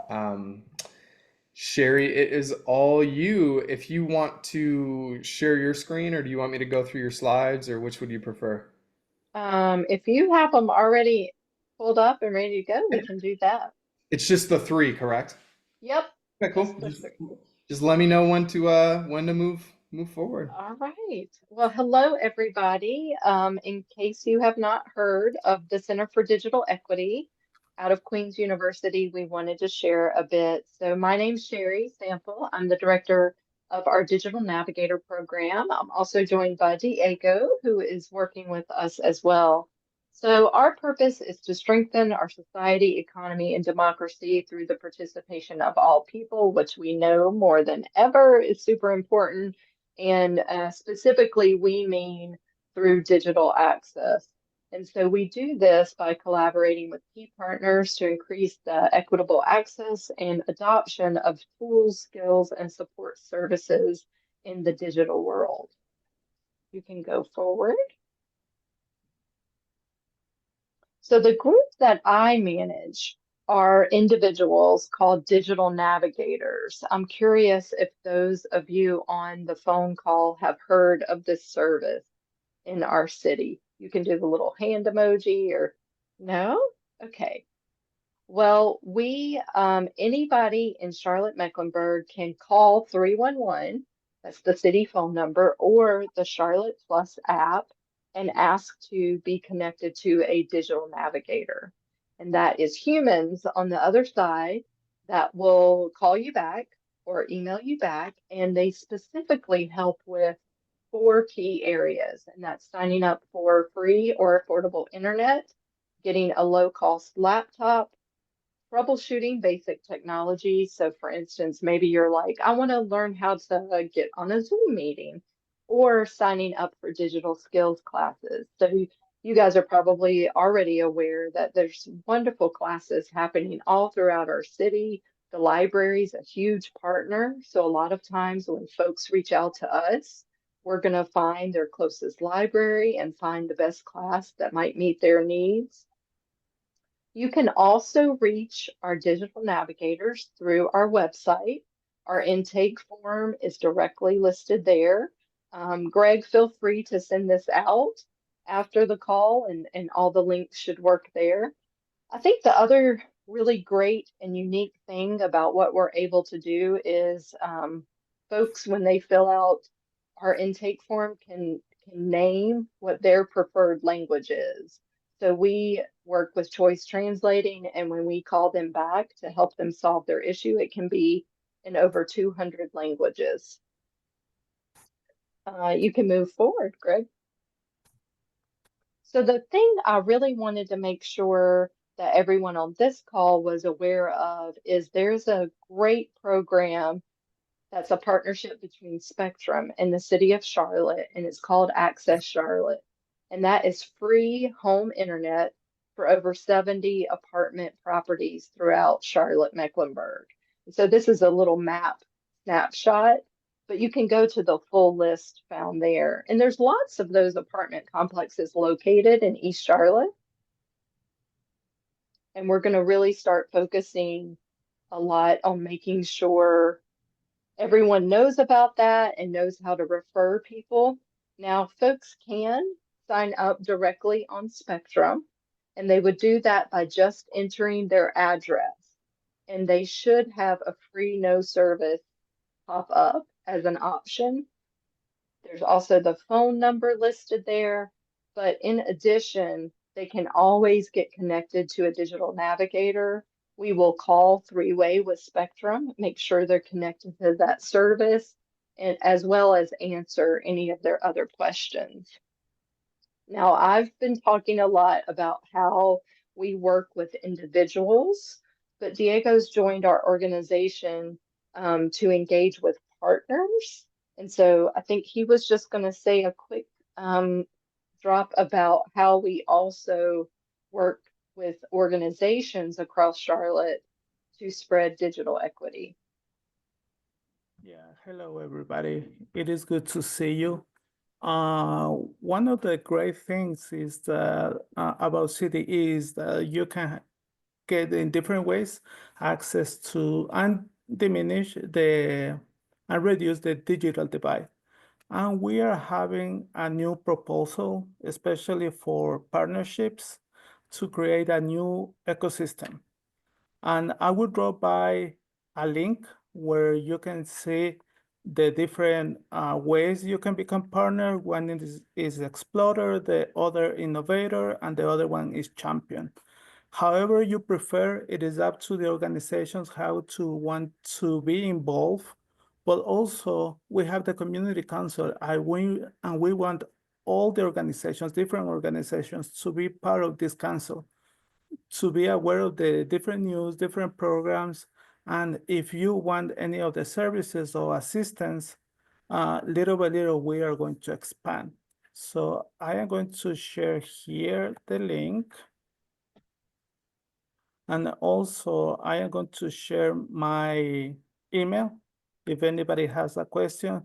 Um, Sherry, it is all you. If you want to share your screen, or do you want me to go through your slides, or which would you prefer? If you have them already pulled up and ready to go, we can do that. It's just the three, correct? Yep, Okay, cool. just the three. Just let me know when to move forward. All right. Well, hello, everybody. In case you have not heard of the Center for Digital Equity out of Queen's University, we wanted to share a bit. So my name's Sherry Sample. I'm the director of our Digital Navigator program. I'm also joined by Diego, who is working with us as well. So our purpose is to strengthen our society, economy, and democracy through the participation of all people, which we know more than ever is super important. And specifically, we mean through digital access. And so we do this by collaborating with key partners to increase the equitable access and adoption of tools, skills, and support services in the digital world. You can go forward. So the group that I manage are individuals called digital navigators. I'm curious if those of you on the phone call have heard of this service in our city. You can do the little hand emoji or no? Okay. Well, anybody in Charlotte Mecklenburg can call 311, that's the city phone number, or the Charlotte Plus app, and ask to be connected to a digital navigator. And that is humans on the other side that will call you back or email you back, and they specifically help with four key areas, and that's signing up for free or affordable internet, getting a low-cost laptop, troubleshooting basic technology. So for instance, maybe you're like, I want to learn how to get on a Zoom meeting, or signing up for digital skills classes. So you guys are probably already aware that there's wonderful classes happening all throughout our city. The library's a huge partner. So a lot of times when folks reach out to us, we're going to find their closest library and find the best class that might meet their needs. You can also reach our digital navigators through our website. Our intake form is directly listed there. Greg, feel free to send this out after the call, and all the links should work there. I think the other really great and unique thing about what we're able to do is folks, when they fill out our intake form, can name what their preferred language is. So we work with choice translating, and when we call them back to help them solve their issue, it can be in over 200 languages. You can move forward, Greg. So the thing I really wanted to make sure that everyone on this call was aware of is there's a great program that's a partnership between Spectrum and the city of Charlotte, and it's called Access Charlotte. And that is free home internet for over 70 apartment properties throughout Charlotte, Mecklenburg. And so this is a little map snapshot, but you can go to the full list found there. And there's lots of those apartment complexes located in East Charlotte. And we're going to really start focusing a lot on making sure everyone knows about that and knows how to refer people. Now, folks can sign up directly on Spectrum, and they would do that by just entering their address. And they should have a free no service pop up as an option. There's also the phone number listed there, but in addition, they can always get connected to a digital navigator. We will call three-way with Spectrum, make sure they're connected to that service, and as well as answer any of their other questions. Now, I've been talking a lot about how we work with individuals, but Diego's joined our organization to engage with partners. And so I think he was just going to say a quick drop about how we also work with organizations across Charlotte to spread digital equity. Yeah, hello everybody. It is good to see you. One of the great things is that about City is that you can get in different ways access to and diminish the and reduce the digital divide. And we are having a new proposal, especially for partnerships, to create a new ecosystem. And I will drop by a link where you can see the different ways you can become partner. One is explorer, the other innovator, and the other one is champion. However you prefer, it is up to the organizations how to want to be involved. But also we have the community council, and we want all the organizations, different organizations, to be part of this council, to be aware of the different news, different programs, and if you want any of the services or assistance, little by little, we are going to expand. So I am going to share here the link. And also I am going to share my email if anybody has a question.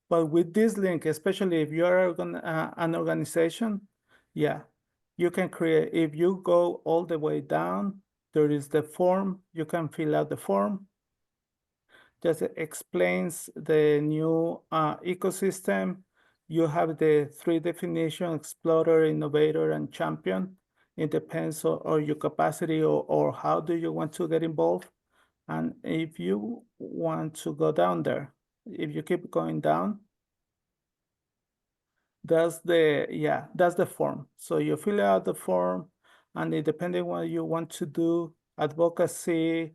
But with this link, especially if you are an organization, yeah, you can create, if you go all the way down, there is the form, you can fill out the form. Just explains the new ecosystem. You have the 3 definitions: explorer, innovator, and champion. It depends on your capacity or how do you want to get involved. And if you want to go down there, if you keep going down, that's the form. So you fill out the form, and it depending what you want to do, advocacy,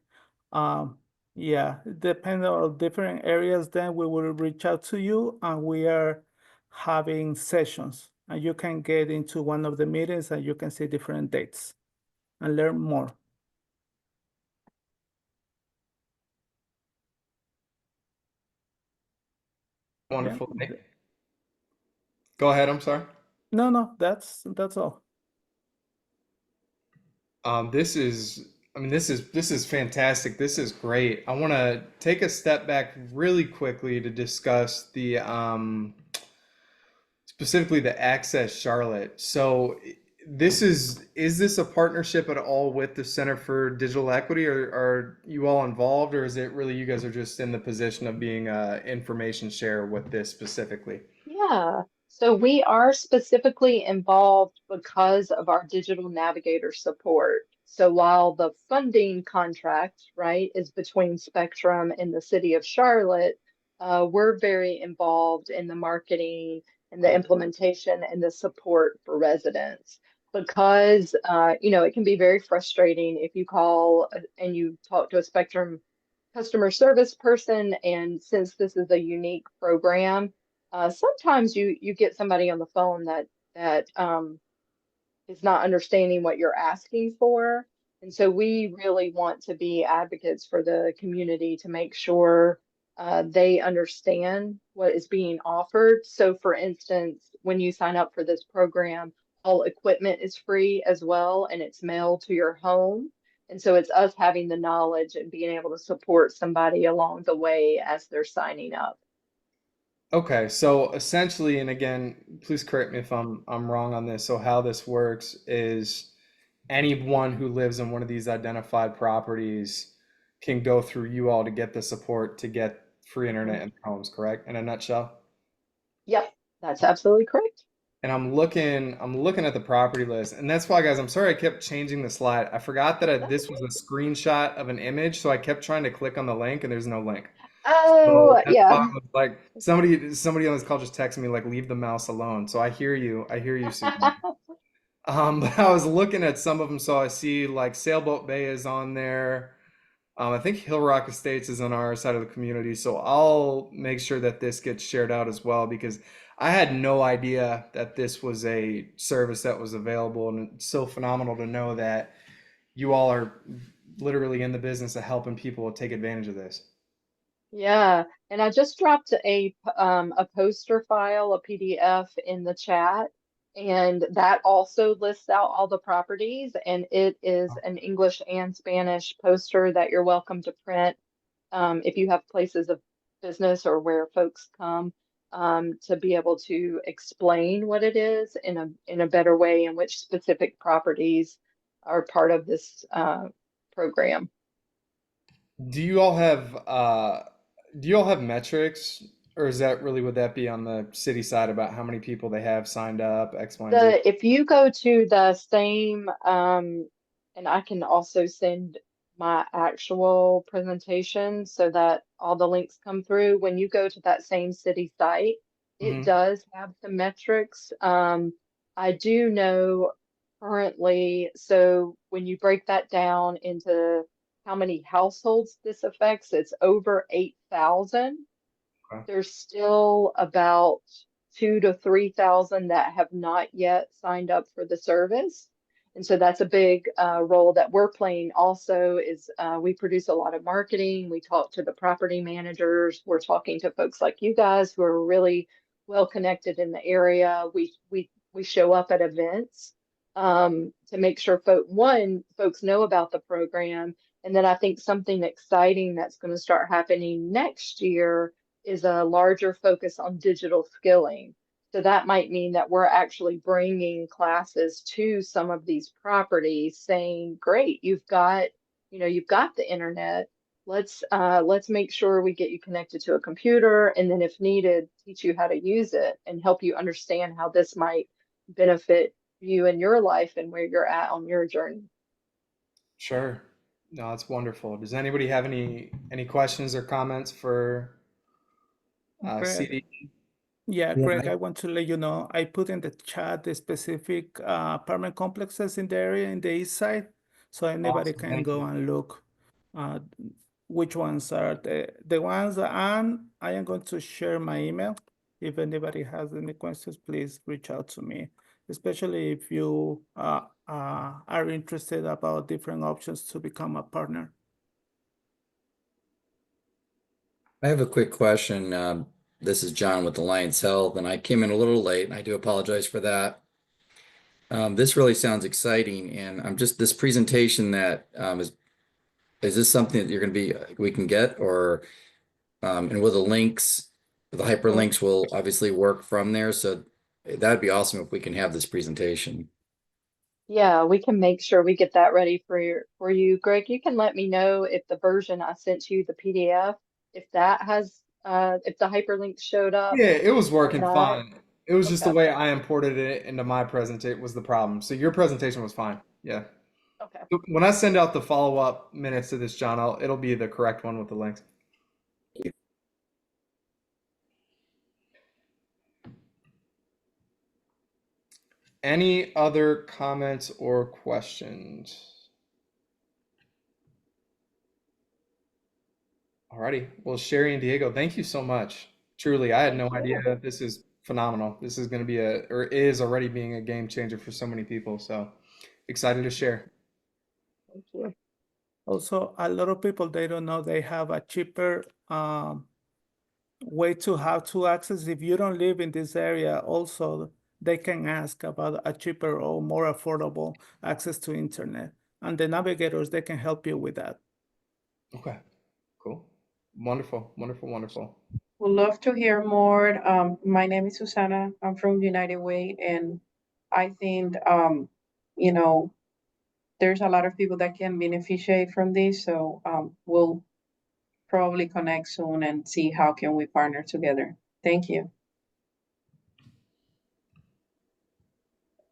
depending on different areas, then we will reach out to you, and we are having sessions, and you can get into one of the meetings, and you can see different dates and learn more. Wonderful. Yeah. Go ahead, I'm sorry. No, that's all. This is fantastic. This is great. I want to take a step back really quickly to discuss the specifically the Access Charlotte. So is this a partnership at all with the Center for Digital Equity, or are you all involved, or is it really you guys are just in the position of being information share with this specifically? Yeah, so we are specifically involved because of our digital navigator support. So while the funding contract, right, is between Spectrum and the city of Charlotte, we're very involved in the marketing and the implementation and the support for residents. Because it can be very frustrating if you call and you talk to a Spectrum customer service person, and since this is a unique program, sometimes you get somebody on the phone that is not understanding what you're asking for. And so we really want to be advocates for the community to make sure they understand what is being offered. So for instance, when you sign up for this program, all equipment is free as well, and it's mailed to your home. And so it's us having the knowledge and being able to support somebody along the way as they're signing up. Okay, so essentially, and again, please correct me if I'm wrong on this. So how this works is anyone who lives in one of these identified properties can go through you all to get the support to get free internet in their homes, correct? In a nutshell. Yep, that's absolutely correct. And I'm looking at the property list, and that's why, guys, I'm sorry I kept changing the slide. I forgot that That's this was a screenshot of an image, so I kept trying to click on the link, and there's no link. So Oh, that's why yeah. I was like, somebody on this call just texted me like, leave the mouse alone. So I hear you, Susan. But I was looking at some of them, so I see like Sailboat Bay is on there. I think Hill Rock Estates is on our side of the community, so I'll make sure that this gets shared out as well because I had no idea that this was a service that was available, and it's so phenomenal to know that you all are literally in the business of helping people take advantage of this. Yeah, and I just dropped a poster file, a PDF in the chat, and that also lists out all the properties, and it is an English and Spanish poster that you're welcome to print if you have places of business or where folks come to be able to explain what it is in a better way, in which specific properties are part of this program. Do you all have metrics, or is that really, would that be on the city side about how many people they have signed up, X, Y, and Z? If you go to the same, and I can also send my actual presentation so that all the links come through. When you go to that same city site, it Hmm. does have some metrics. I do know currently, so when you break that down into how many households this affects, it's over 8,000. Okay. There's still about 2 to 3,000 that have not yet signed up for the service. And so that's a big role that we're playing also is we produce a lot of marketing. We talk to the property managers. We're talking to folks like you guys who are really well connected in the area. We show up at events to make sure folks know about the program. And then I think something exciting that's going to start happening next year is a larger focus on digital skilling. So that might mean that we're actually bringing classes to some of these properties saying, great, you've got the internet. Let's make sure we get you connected to a computer and then if needed, teach you how to use it and help you understand how this might benefit you in your life and where you're at on your journey. Sure. No, that's wonderful. Does anybody have any questions or comments for Greg, CD? yeah, Yeah, Greg, I want to let you know, I put in the chat the specific apartment complexes in the area in the east side, so anybody Awesome. can Thank go you. and look uh, which ones are the ones, and I am going to share my email. If anybody has any questions, please reach out to me, especially if you are interested about different options to become a partner. I have a quick question. This is John with Alliance Health, and I came in a little late, and I do apologize for that. This really sounds exciting, and this presentation that is this something that you're going to we can get, or and will the hyperlinks will obviously work from there, so that'd be awesome if we can have this presentation. Yeah, we can make sure we get that ready for you. Greg, you can let me know if the version I sent you, the PDF, if that has if the hyperlinks showed up Yeah, it was or working not. fine. It was just the Okay. way I imported it into my presentation was the problem. So your presentation was fine. Yeah. Okay. When I send out the follow-up minutes to this, John, it'll be the correct one with the links. Any other comments or questions? Alrighty. Well, Sherry and Diego, thank you so much. Truly, I had no Thank you. idea. This is phenomenal. This is going to be or is already being a game changer for so many people. So excited to share. Thank you. Also, a lot of people, they don't know they have a cheaper way to how to access. If you don't live in this area, also, they can ask about a cheaper or more affordable access to internet. And the navigators, they can help you with that. Okay. Cool. Wonderful. Wonderful. Wonderful. Would love to hear more. My name is Susana. I'm from United Way, and I think you know, there's a lot of people that can beneficiate from this. So we'll probably connect soon and see how can we partner together. Thank you.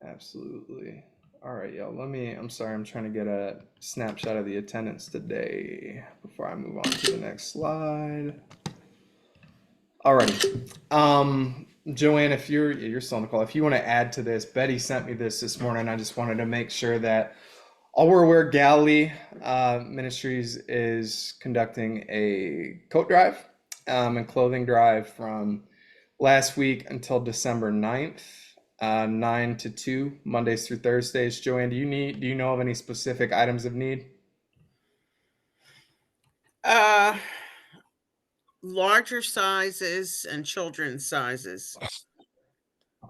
Absolutely. All right, y'all. I'm sorry, I'm trying to get a snapshot of the attendance today before I move on to the next slide. All right. Joanne, if you're still on the call, if you want to add to this, Betty sent me this morning. I just wanted to make sure that all we're aware, Galilee Ministries is conducting a coat drive and clothing drive from last week until December 9th. 9 to 2, Mondays through Thursdays. Joanne, do you know of any specific items of need? Larger sizes and children's sizes.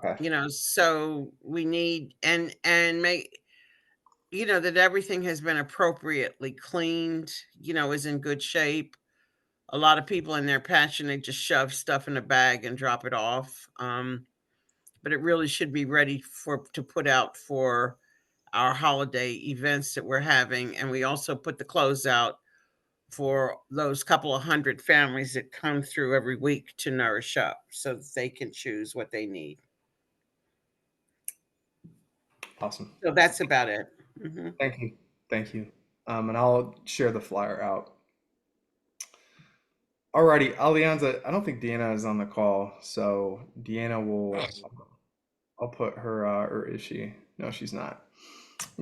Okay. So we need and make that everything has been appropriately cleaned, is in good shape. A lot of people in their passion, they just shove stuff in a bag and drop it off. But it really should be ready to put out for our holiday events that we're having. And we also put the clothes out for those couple of hundred families that come through every week to Nourish Up so that they can choose what they need. Awesome. So that's about it. Thank you. Thank you. And I'll share the flyer out. Alrighty, Alianza, I don't think Deanna is on the call, so Deanna will, I'll put her, or is she? No, she's not.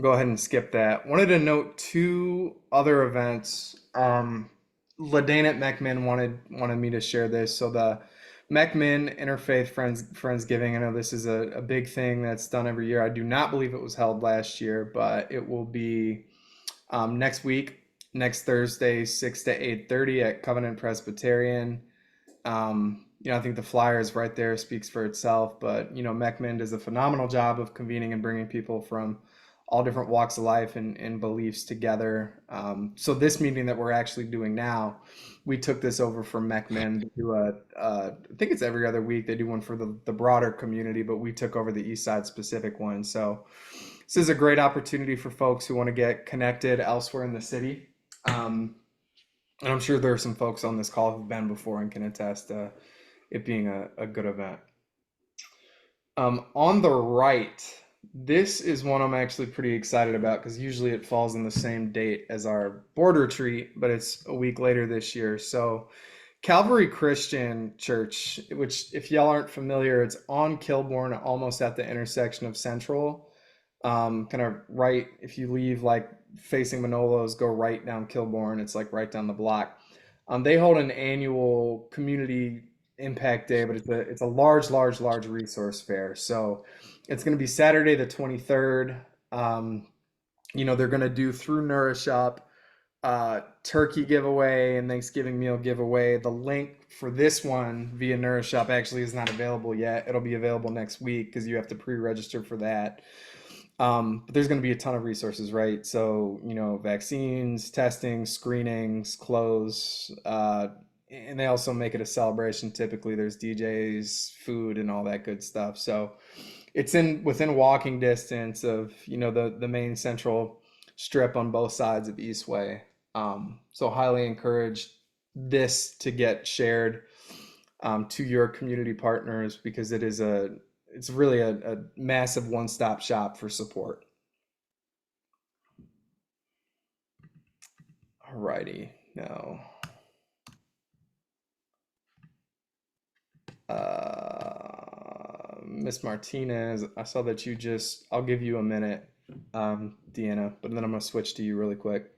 Go ahead and skip that. Wanted to note two other events. LaDana at McMinn wanted me to share this. So the McMinn Interfaith Friendsgiving, I know this is a big thing that's done every year. I do not believe it was held last year, but it will be next week, next Thursday, 6 to 8:30 at Covenant Presbyterian. I think the flyer is right there, speaks for itself, but McMinn does a phenomenal job of convening and bringing people from all different walks of life and beliefs together. So this meeting that we're actually doing now, we took this over from McMinn to do I think it's every other week. They do one for the broader community, but we took over the East Side specific one. So this is a great opportunity for folks who want to get connected elsewhere in the city. And I'm sure there are some folks on this call who've been before and can attest to it being a good event. On the right, this is one I'm actually pretty excited about because usually it falls on the same date as our board retreat, but it's a week later this year. So Calvary Christian Church, which if y'all aren't familiar, it's on Kilbourne, almost at the intersection of Central. Kind of right, if you leave like facing Manolo's, go right down Kilbourne. It's like right down the block. They hold an annual community impact day, but it's a large resource fair. So it's going to be Saturday the 23rd. They're going to do through Nourish Up, turkey giveaway and Thanksgiving meal giveaway. The link for this one via Nourish Up actually is not available yet. It'll be available next week because you have to pre-register for that. But there's going to be a ton of resources, right? So, vaccines, testing, screenings, clothes, and they also make it a celebration. Typically there's DJs, food, and all that good stuff. So it's within walking distance of, the main central strip on both sides of Eastway. So highly encourage this to get shared to your community partners because it's really a massive one-stop shop for support. Alrighty, now. Miss Martinez, I saw that I'll give you a minute, Deanna, but then I'm going to switch to you really quick.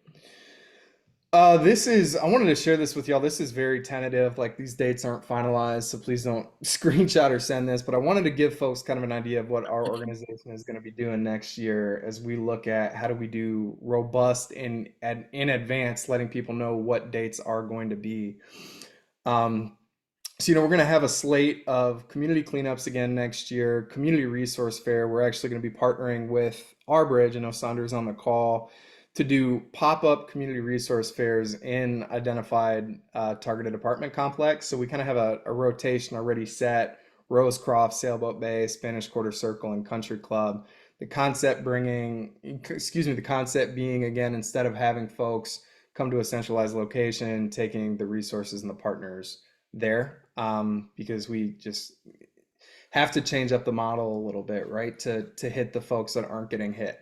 I wanted to share this with y'all. This is very tentative, like these dates aren't finalized, so please don't screenshot or send this, but I wanted to give folks kind of an idea of what our organization is going to be doing next year as we look at how do we do robust in advance, letting people know what dates are going to be. So, we're going to have a slate of community cleanups again next year, community resource fair. We're actually going to be partnering with Our Bridge, I know Sandra's on the call, to do pop-up community resource fairs in identified targeted apartment complex. So we kind of have a rotation already set: Rosecroft, Sailboat Bay, Spanish Quarter Circle, and Country Club. The concept being, again, instead of having folks come to a centralized location, taking the resources and the partners there, because we just have to change up the model a little bit, right, to hit the folks that aren't getting hit.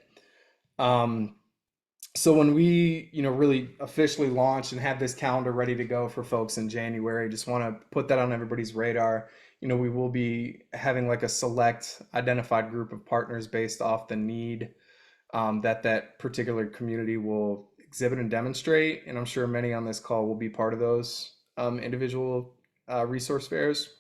So when we, really officially launch and have this calendar ready to go for folks in January, just want to put that on everybody's radar. We will be having like a select identified group of partners based off the need that particular community will exhibit and demonstrate. And I'm sure many on this call will be part of those individual resource fairs.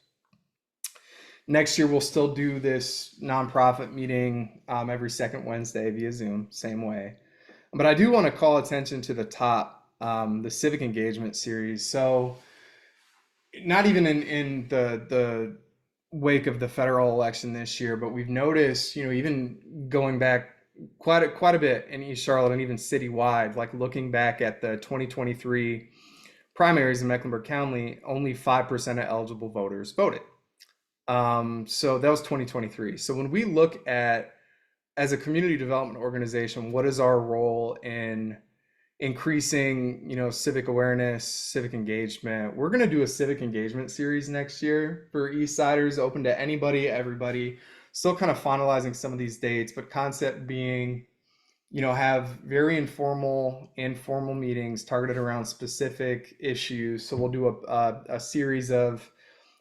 Next year, we'll still do this nonprofit meeting every second Wednesday via Zoom, same way. But I do want to call attention to the top, the civic engagement series. So not even in the wake of the federal election this year, but we've noticed, even going back quite a bit in East Charlotte and even citywide, like looking back at the 2023 primaries in Mecklenburg County, only 5% of eligible voters voted. So that was 2023. So when we look at as a community development organization, what is our role in increasing, civic awareness, civic engagement? We're going to do a civic engagement series next year for East Siders, open to anybody, everybody. Still kind of finalizing some of these dates, but concept being, have very informal meetings targeted around specific issues. So we'll do a series of,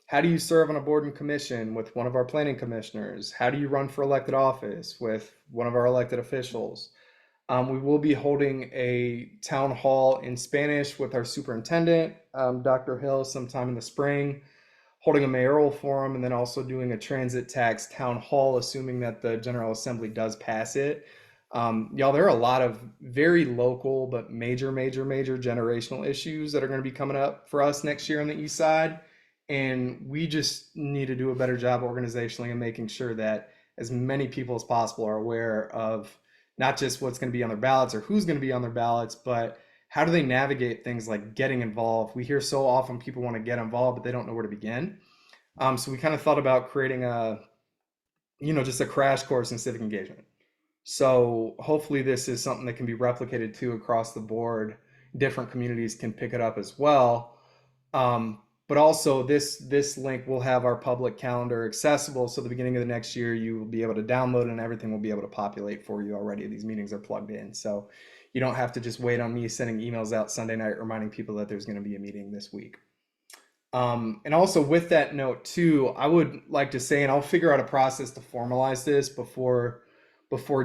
how do you serve on a board and commission with one of our planning commissioners? How do you run for elected office with one of our elected officials? We will be holding a town hall in Spanish with our superintendent, Dr. Hill, sometime in the spring, holding a mayoral forum, and then also doing a transit tax town hall, assuming that the General Assembly does pass it. Y'all, there are a lot of very local but major generational issues that are going to be coming up for us next year on the East Side. And we just need to do a better job organizationally in making sure that as many people as possible are aware of not just what's going to be on their ballots or who's going to be on their ballots, but how do they navigate things like getting involved? We hear so often people want to get involved, but they don't know where to begin. So we kind of thought about creating just a crash course in civic engagement. So hopefully this is something that can be replicated too across the board. Different communities can pick it up as well. But also this link will have our public calendar accessible. So the beginning of the next year, you will be able to download it and everything will be able to populate for you already. These meetings are plugged in. So you don't have to just wait on me sending emails out Sunday night reminding people that there's going to be a meeting this week. And also with that note too, I would like to say, and I'll figure out a process to formalize this before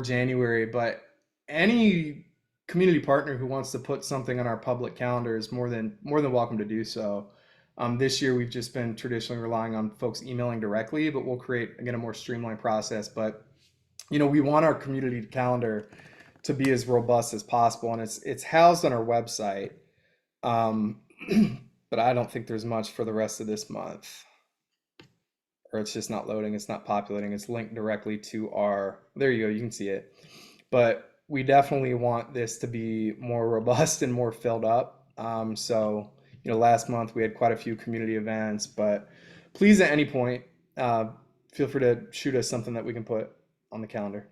January, but any community partner who wants to put something on our public calendar is more than welcome to do so. This year, we've just been traditionally relying on folks emailing directly, but we'll create, again, a more streamlined process. But, we want our community calendar to be as robust as possible. And it's housed on our website. But I don't think there's much for the rest of this month. Or it's just not loading. It's not populating. It's linked directly to there you go. You can see it. But we definitely want this to be more robust and more filled up. So last month we had quite a few community events, but please at any point, feel free to shoot us something that we can put on the calendar.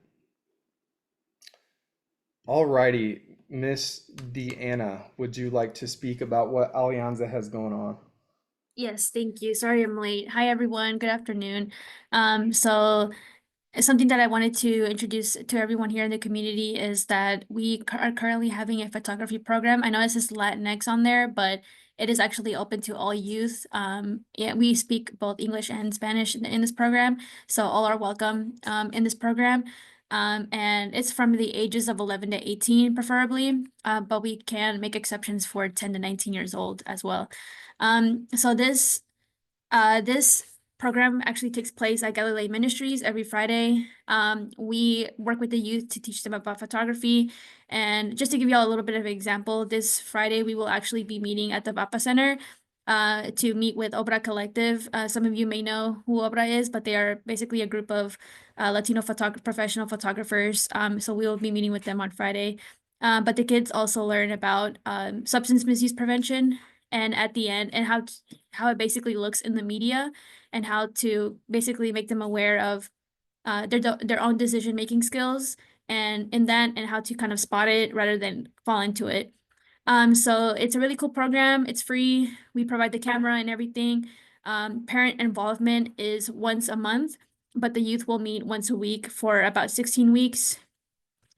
All righty, Miss Deanna, would you like to speak about what Alianza has going on? Yes, thank you. Sorry I'm late. Hi, everyone. Good afternoon. So something that I wanted to introduce to everyone here in the community is that we are currently having a photography program. I know it says Latinx on there, but it is actually open to all youth. Yeah, we speak both English and Spanish in this program, so all are welcome in this program. And it's from the ages of 11 to 18 preferably, but we can make exceptions for 10 to 19 years old as well. So this program actually takes place at Galilee Ministries every Friday. We work with the youth to teach them about photography. And just to give you all a little bit of an example, this Friday we will actually be meeting at the Vapa Center to meet with Obra Collective. Some of you may know who Obra is, but they are basically a group of Latino professional photographers. So we will be meeting with them on Friday. But the kids also learn about substance misuse prevention, and at the end, and how it basically looks in the media, and how to basically make them aware of their own decision-making skills, and how to kind of spot it rather than fall into it. So it's a really cool program. It's free. We provide the camera and everything. Parent involvement is once a month, but the youth will meet once a week for about 16 weeks.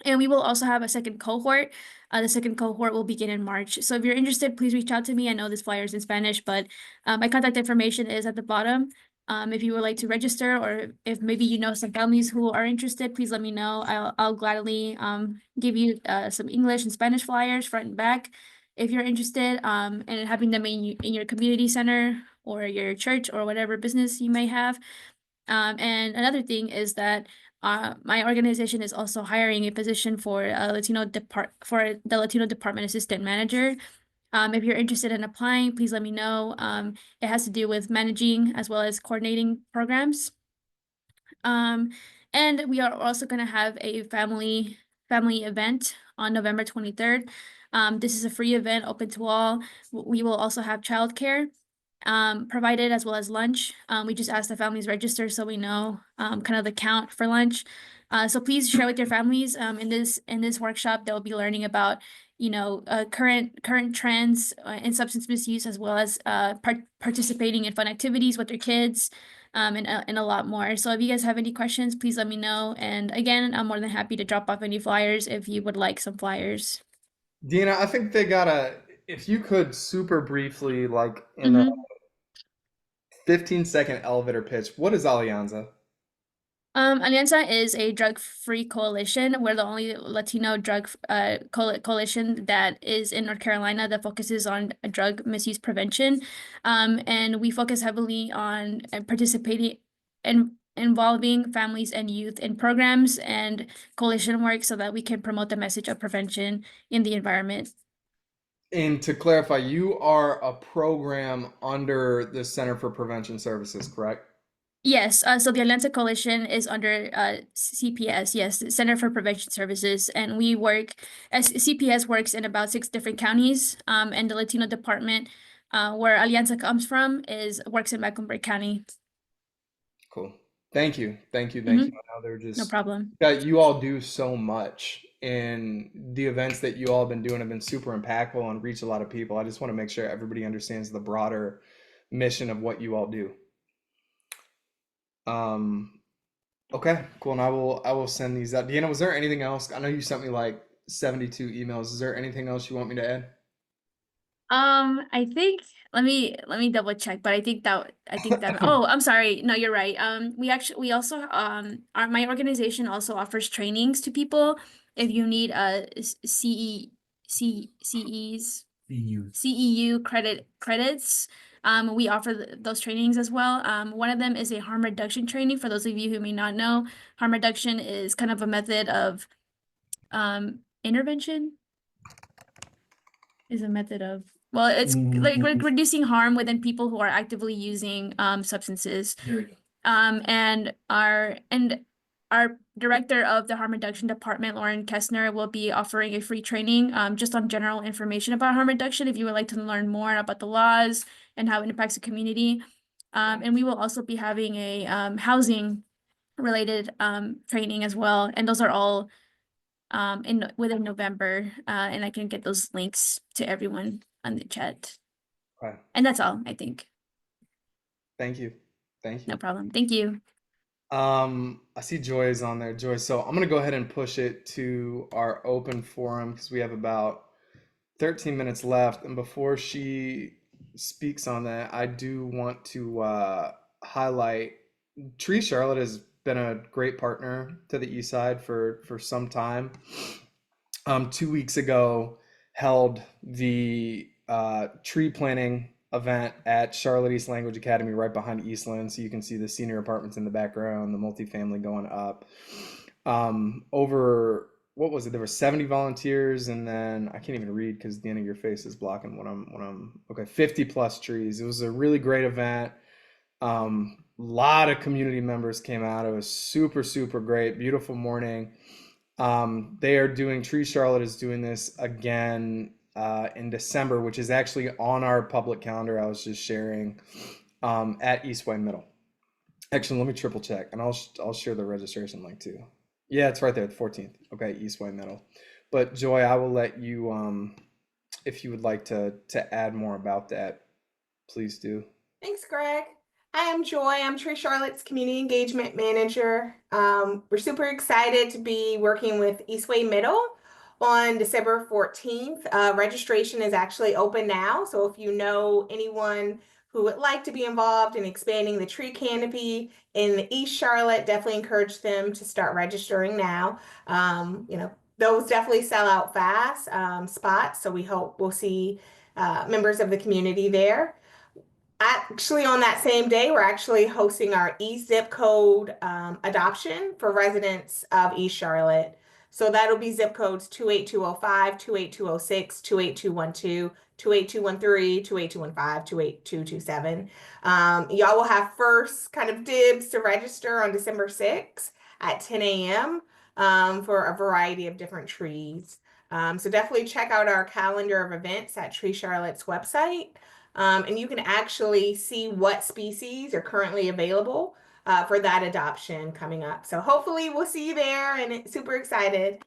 And we will also have a second cohort. The second cohort will begin in March. So if you're interested, please reach out to me. I know this flyer is in Spanish, but my contact information is at the bottom. If you would like to register, or if maybe you know some families who are interested, please let me know. I'll gladly give you some English and Spanish flyers front and back if you're interested, and having them in your community center or your church or whatever business you may have. And another thing is that my organization is also hiring a position for the Latino Department Assistant Manager. If you're interested in applying, please let me know. It has to do with managing as well as coordinating programs. And we are also going to have a family event on November 23rd. This is a free event open to all. We will also have childcare provided, as well as lunch. We just ask the families register so we know kind of the count for lunch. So please share with your families. In this workshop, they'll be learning about, current trends in substance misuse, as well as participating in fun activities with their kids, and a lot more. So if you guys have any questions, please let me know. And again, I'm more than happy to drop off any flyers if you would like some flyers. Dina, I think they gotta, if you could super briefly, like in a 15-second elevator pitch, what is Alianza? Alianza is a drug-free coalition. We're the only Latino drug coalition that is in North Carolina that focuses on drug misuse prevention. And we focus heavily on participating and involving families and youth in programs and coalition work so that we can promote the message of prevention in the environment. And to clarify, you are a program under the Center for Prevention Services, correct? Yes, so the Alianza Coalition is under CPS, yes, Center for Prevention Services, and we work as CPS works in about 6 different counties, and the Latino Department, where Alianza comes from, works in Mecklenburg County. Cool. Thank you. Thank you. Mhm. I know they're just No problem. that you all do so much, and the events that you all have been doing have been super impactful and reach a lot of people. I just want to make sure everybody understands the broader mission of what you all do. Okay, cool. And I will send these out. Deanna, was there anything else? I know you sent me like 72 emails. Is there anything else you want me to add? I think let me double check, but I think that oh, I'm sorry. No, you're right. We also my organization also offers trainings to people if you need CEU credits. We offer those trainings as well. One of them is a harm reduction training. For those of you who may not know, harm reduction is kind of a method of intervention. Is a method of, well, it's like reducing harm within people who are actively using substances. There you go. And our director of the harm reduction department, Lauren Kessner, will be offering a free training just on general information about harm reduction if you would like to learn more about the laws and how it impacts the community. And we will also be having a housing related training as well. And those are all within November, and I can get those links to everyone on the chat. Okay. And that's all, I think. Thank you. Thank you. No problem. Thank you. I see Joy is on there. Joy, so I'm gonna go ahead and push it to our open forum because we have about 13 minutes left. And before she speaks on that, I do want to highlight Tree Charlotte has been a great partner to the East Side for some time. 2 weeks ago, held the tree planting event at Charlotte East Language Academy right behind Eastland, so you can see the senior apartments in the background, the multifamily going up. Over, what was it? There were 70 volunteers, and then I can't even read because the end of your face is blocking what I'm okay, 50 plus trees. It was a really great event. Lot of community members came out. It was super great, beautiful morning. They are doing, Tree Charlotte is doing this again in December, which is actually on our public calendar. I was just sharing at Eastway Middle. Actually, let me triple check, and I'll share the registration link too. Yeah, it's right there, the 14th. Okay, Eastway Middle. But Joy, I will let you, if you would like to add more about that, please do. Thanks, Greg. Hi, I'm Joy. I'm Tree Charlotte's Community Engagement Manager. We're super excited to be working with Eastway Middle on December 14th. Registration is actually open now. So if you know anyone who would like to be involved in expanding the tree canopy in East Charlotte, definitely encourage them to start registering now. Those definitely sell out fast spots. So we hope we'll see members of the community there. Actually, on that same day, we're actually hosting our zip code adoption for residents of East Charlotte. So that'll be zip codes 28205, 28206, 28212, 28213, 28215, 28227. Y'all will have first kind of dibs to register on December 6th at 10 a.m. For a variety of different trees. So definitely check out our calendar of events at Tree Charlotte's website. And you can actually see what species are currently available for that adoption coming up. So hopefully we'll see you there, and super excited.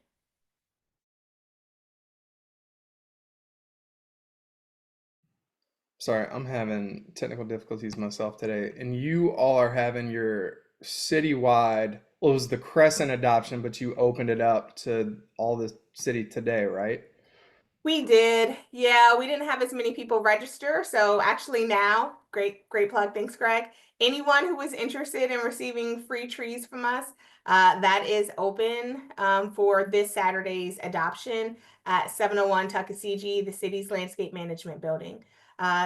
Sorry, I'm having technical difficulties myself today, and you all are having your citywide, well, it was the Crescent adoption, but you opened it up to all the city today, right? We did. Yeah, we didn't have as many people register. So actually now, great plug. Thanks, Greg. Anyone who is interested in receiving free trees from us, that is open for this Saturday's adoption at 701 Tuckasegee, the city's landscape management building.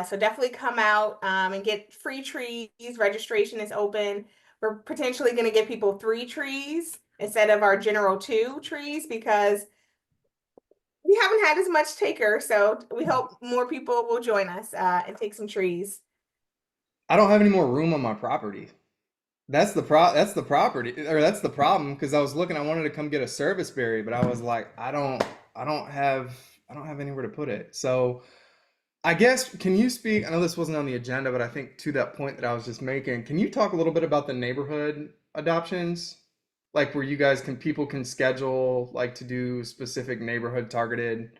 So definitely come out and get free trees. Registration is open. We're potentially going to give people 3 trees instead of our general 2 trees because we haven't had as much taker, so we hope more people will join us and take some trees. I don't have any more room on my property. That's the property, or that's the problem, because I was looking, I wanted to come get a service berry, but I was like, I don't have anywhere to put it. So I guess, can you speak, I know this wasn't on the agenda, but I think to that point that I was just making, can you talk a little bit about the neighborhood adoptions? Like where you guys people can schedule like to do specific neighborhood targeted.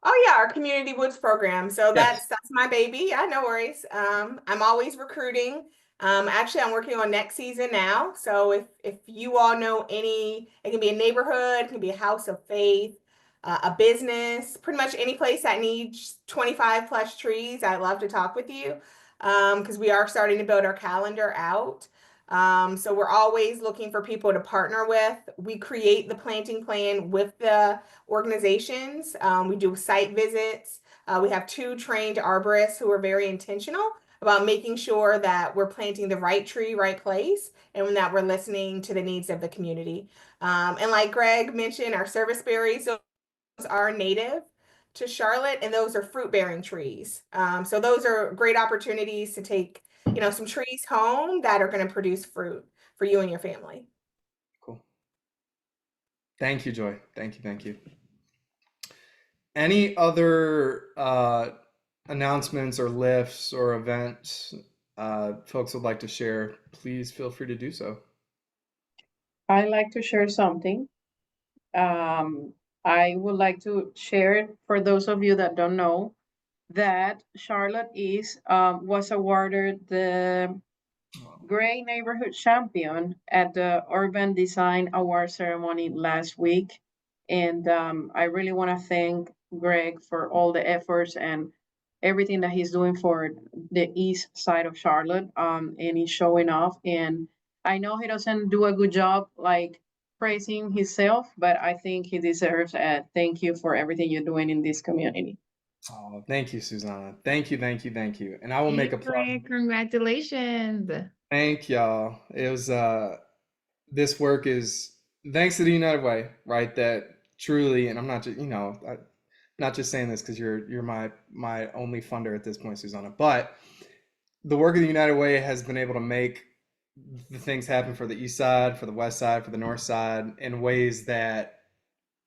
Oh yeah, our Community Woods program. So Yes. that's my baby. Yeah, no worries. I'm always recruiting. Actually, I'm working on next season now. So if you all know any, it can be a neighborhood, it can be a house of faith, a business, pretty much any place that needs 25 plus trees. I'd love to talk with you because we are starting to build our calendar out. So we're always looking for people to partner with. We create the planting plan with the organizations. We do site visits. We have 2 trained arborists who are very intentional about making sure that we're planting the right tree, right place, and that we're listening to the needs of the community. And like Greg mentioned, our service berries, those are native to Charlotte, and those are fruit-bearing trees. So those are great opportunities to take, some trees home that are going to produce fruit for you and your family. Cool. Thank you, Joy. Thank you. Any other announcements or lifts or events folks would like to share? Please feel free to do so. I like to share something. I would like to share for those of you that don't know that Charlotte was awarded the Great Neighborhood Champion at the Urban Design Award ceremony last week. And I really want to thank Greg for all the efforts and everything that he's doing for the east side of Charlotte. And he's showing off. And I know he doesn't do a good job like praising himself, but I think he deserves a thank you for everything you're doing in this community. Oh, thank you, Susanna. Thank you. And I will make a plug. Greg, congratulations. Thank y'all. It was this work is thanks to the United Way, right? That truly, and I'm not just, not just saying this because you're my only funder at this point, Susanna, but the work of the United Way has been able to make the things happen for the east side, for the west side, for the north side in ways that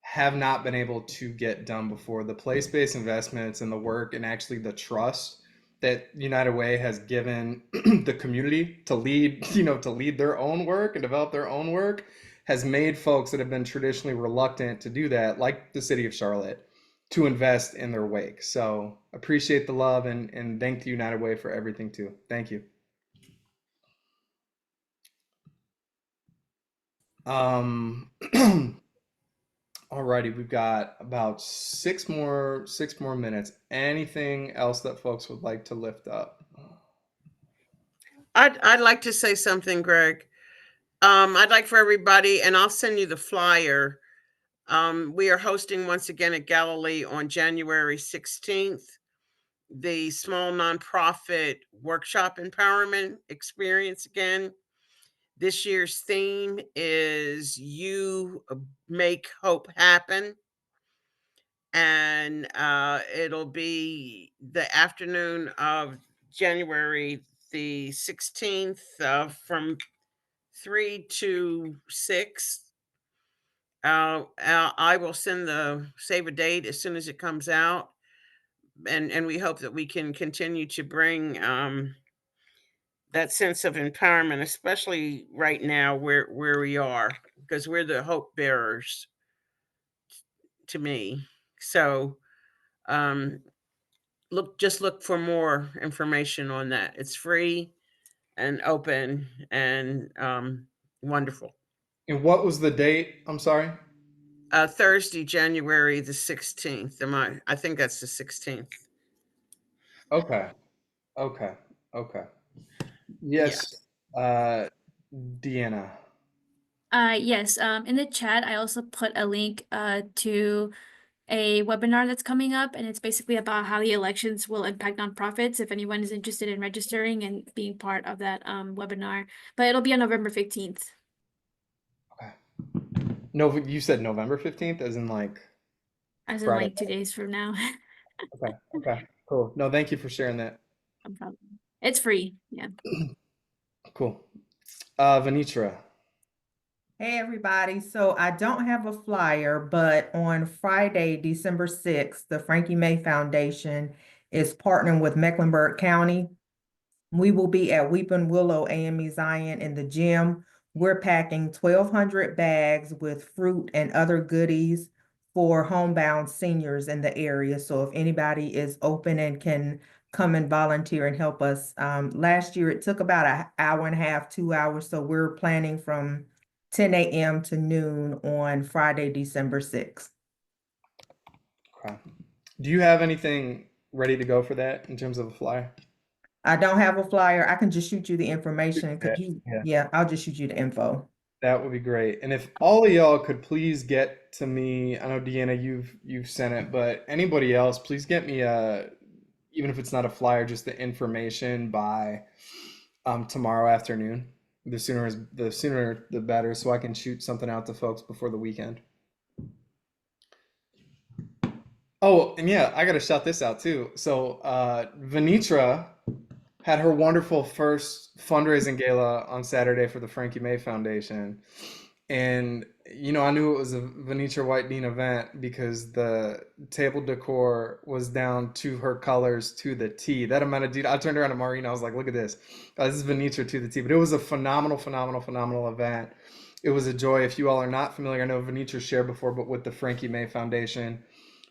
have not been able to get done before. The place-based investments and the work and actually the trust that United Way has given the community to lead, to lead their own work and develop their own work has made folks that have been traditionally reluctant to do that, like the city of Charlotte, to invest in their wake. So appreciate the love and thank the United Way for everything too. Thank you. Alrighty, we've got about six more minutes. Anything else that folks would like to lift up? I'd like to say something, Greg. I'd like for everybody, and I'll send you the flyer. We are hosting once again at Galilee on January 16th, the small nonprofit workshop empowerment experience again. This year's theme is You Make Hope Happen. And it'll be the afternoon of January the 16th from 3 to 6. I will save a date as soon as it comes out. And we hope that we can continue to bring that sense of empowerment, especially right now where we are, because we're the hope bearers to me. So just look for more information on that. It's free and open and wonderful. And what was the date? I'm sorry. Thursday, January the 16th. I think that's the 16th. Okay. Okay. Okay. Yes. Deanna. Yes, in the chat, I also put a link to a webinar that's coming up, and it's basically about how the elections will impact nonprofits, if anyone is interested in registering and being part of that webinar. But it'll be on November 15th. Okay. No, you said November 15th, as in like As in Friday. like 2 days from now. Okay. Okay. Cool. No, thank you for sharing that. No problem. It's free. Yeah. Cool. Venitra. Hey, everybody. So I don't have a flyer, but on Friday, December 6th, the Frankie Mae Foundation is partnering with Mecklenburg County. We will be at Weeping Willow AME Zion in the gym. We're packing 1,200 bags with fruit and other goodies for homebound seniors in the area. So if anybody is open and can come and volunteer and help us. Last year, it took about an hour and a half, 2 hours. So we're planning from 10 a.m. to noon on Friday, December 6th. Okay. Do you have anything ready to go for that in terms of a flyer? I don't have a flyer. I can just shoot you the information. Yeah. I'll just shoot you the info. That would be great. And if all of y'all could please get to me, I know Deanna, you've sent it, but anybody else, please get me even if it's not a flyer, just the information by tomorrow afternoon. The sooner the better, so I can shoot something out to folks before the weekend. Oh, and yeah, I gotta shout this out too. So Venitra had her wonderful first fundraising gala on Saturday for the Frankie Mae Foundation. And, I knew it was a Venitra White Dean event because the table decor was down to her colors to the T. That amount of detail. I turned around to Maureen. I was like, look at this. This is Venitra to the T. But it was a phenomenal event. It was a joy. If you all are not familiar, I know Venitra shared before, but with the Frankie Mae Foundation,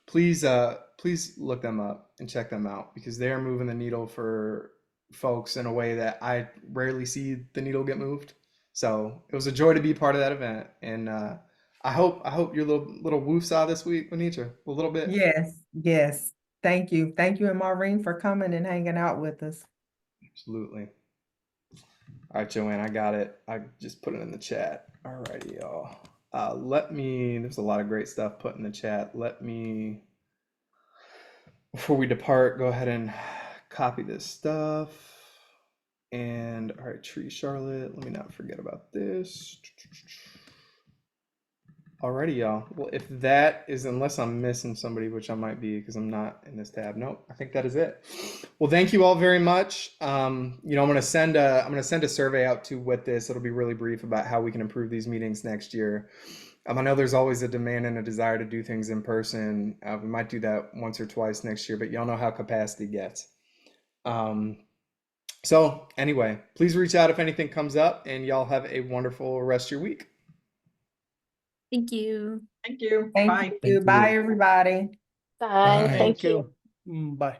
please look them up and check them out because they are moving the needle for folks in a way that I rarely see the needle get moved. So it was a joy to be part of that event, and I hope your little woosah this week, Venitra, a little bit. Yes. Thank you, and Maureen for coming and hanging out with us. Absolutely. All right, Joanne, I got it. I just put it in the chat. All righty, y'all. There's a lot of great stuff put in the chat. Before we depart, go ahead and copy this stuff. And all right, Tree Charlotte, let me not forget about this. Alrighty, y'all. Well, if that is, unless I'm missing somebody, which I might be because I'm not in this tab. Nope, I think that is it. Well, thank you all very much. I'm gonna send a survey out too with this. It'll be really brief about how we can improve these meetings next year. I know there's always a demand and a desire to do things in person. We might do that once or twice next year, but y'all know how capacity gets. So anyway, please reach out if anything comes up, and y'all have a wonderful rest of your week. Thank you. Thank you. Bye. Bye, everybody. Bye. Bye. Thank you. Bye.